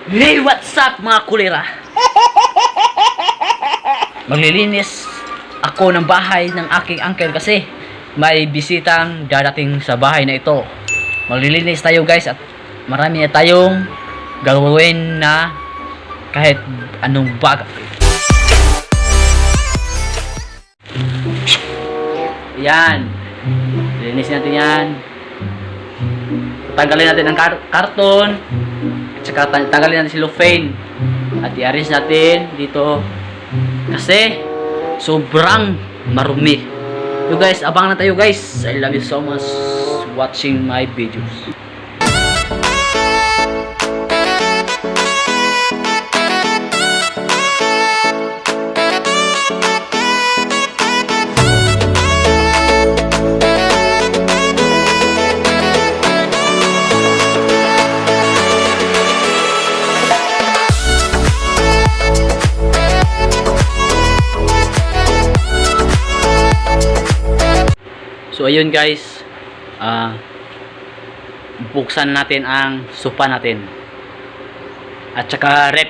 Hey, what's up mga kulira? Maglilinis ako ng bahay ng aking uncle kasi may bisitang dadating sa bahay na ito. Maglilinis tayo guys at marami na tayong gagawin na kahit anong bagay. Yan. Linis natin yan. Tanggalin natin ang karton. Tsaka tanggalin natin si cellophane. At i-arrange natin dito. Kasi sobrang marumi. So guys, abang na tayo guys. I love you so much watching my videos. So ayun guys, buksan natin ang sofa natin at saka rep.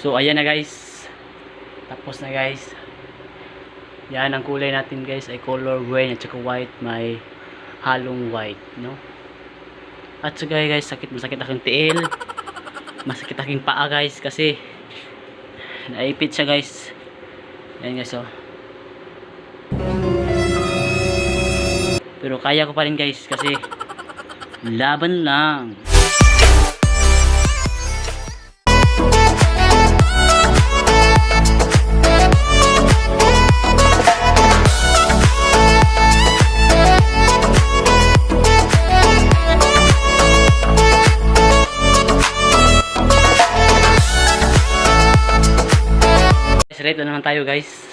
So ayan na guys, tapos na guys. Yan ang kulay natin guys, ay color green at saka white, may halong white, no? At saka guys, masakit aking tiil, masakit aking paa guys, kasi naipit siya guys. Yan guys, oh. Pero kaya ko pa rin guys, kasi laban lang. Rep na naman tayo guys.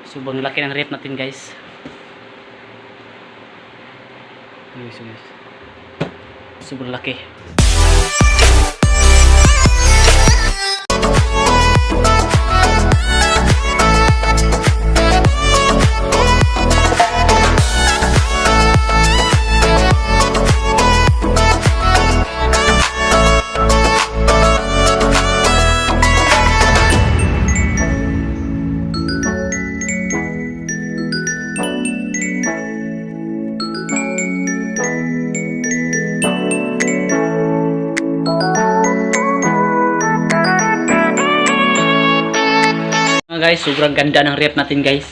Sobrang laki ng rep natin guys. Sobrang laki. Guys, sobrang ganda ng rep natin guys.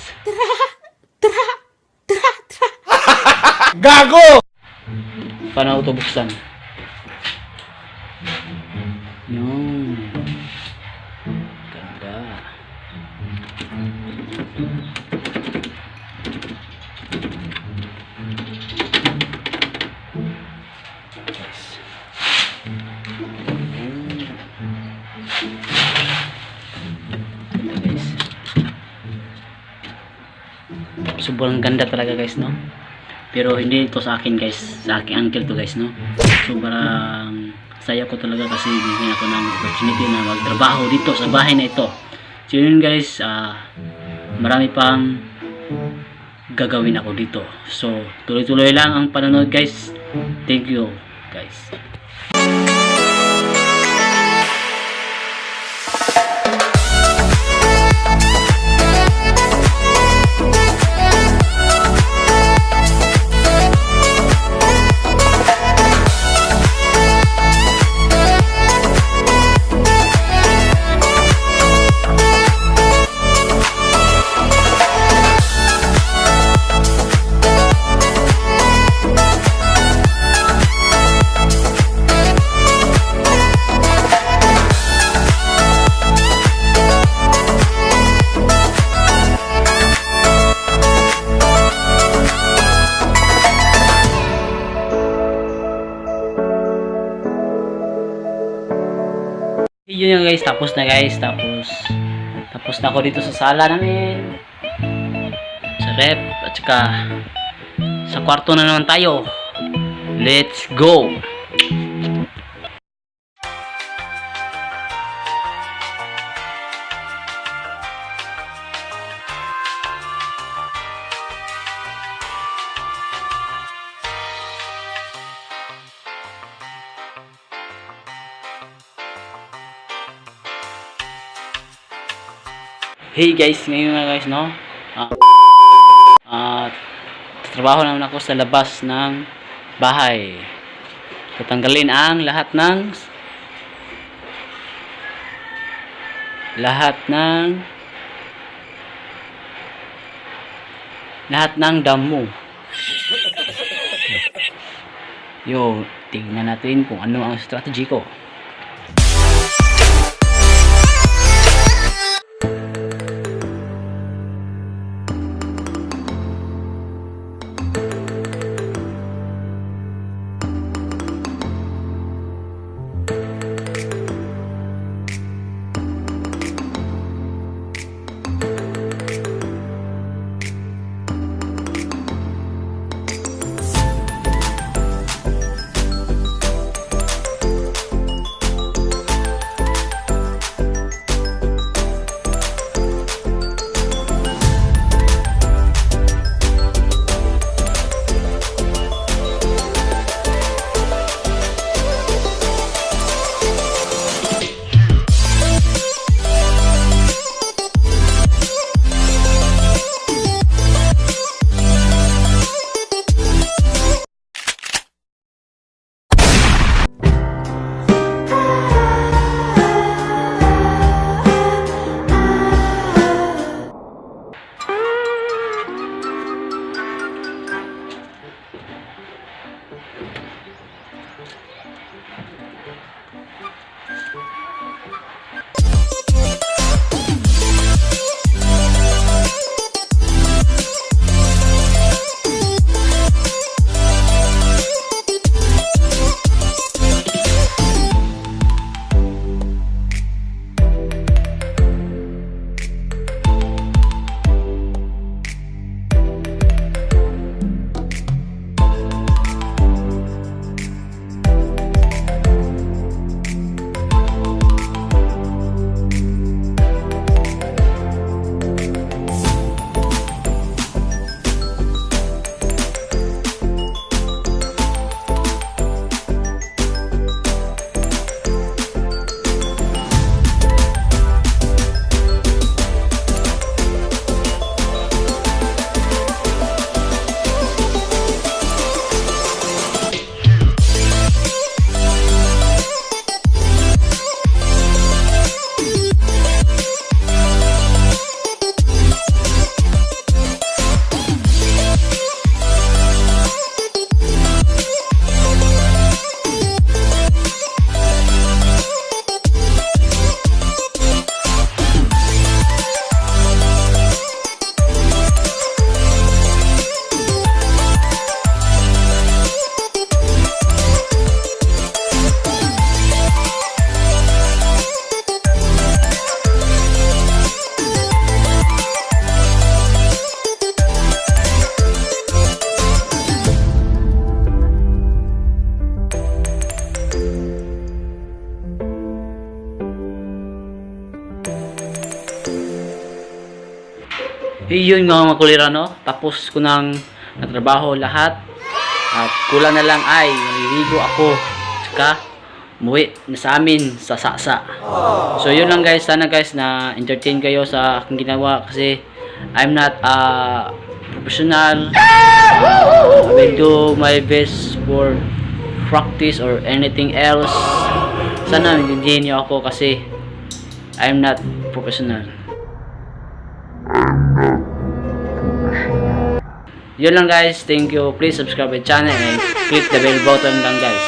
Gago! Paano ito buksan? Yun. Ganda. Sobrang ganda talaga guys, no? Pero hindi ito sa akin guys, sa aking uncle to guys, no? Sobrang saya ko talaga kasi bigyan ako ng opportunity na magtrabaho dito sa bahay na ito. So yun guys, marami pang gagawin ako dito. So tuloy-tuloy lang ang panonood guys. Thank you guys. Yun yung guys, tapos na guys, tapos na ako dito sa sala namin, sa rep, at saka sa kwarto na naman tayo. Let's go! Hey guys, ngayon nga guys, no? Trabaho naman ako sa labas ng bahay. Tatanggalin ang lahat ng damo. Yo, tingnan natin kung ano ang strategy ko. Yun nga mga kulirano, tapos ko nang natrabaho lahat at kulang na lang ay maliligo ako saka umuwi na sa amin sa Saksa. So yun lang guys, sana guys na entertain kayo sa aking ginawa kasi I'm not a professional. I will do my best for practice or anything else. Sana maintindihan niyo ako kasi I'm not professional. Yun lang guys, thank you. Please subscribe my channel and click the bell button lang guys.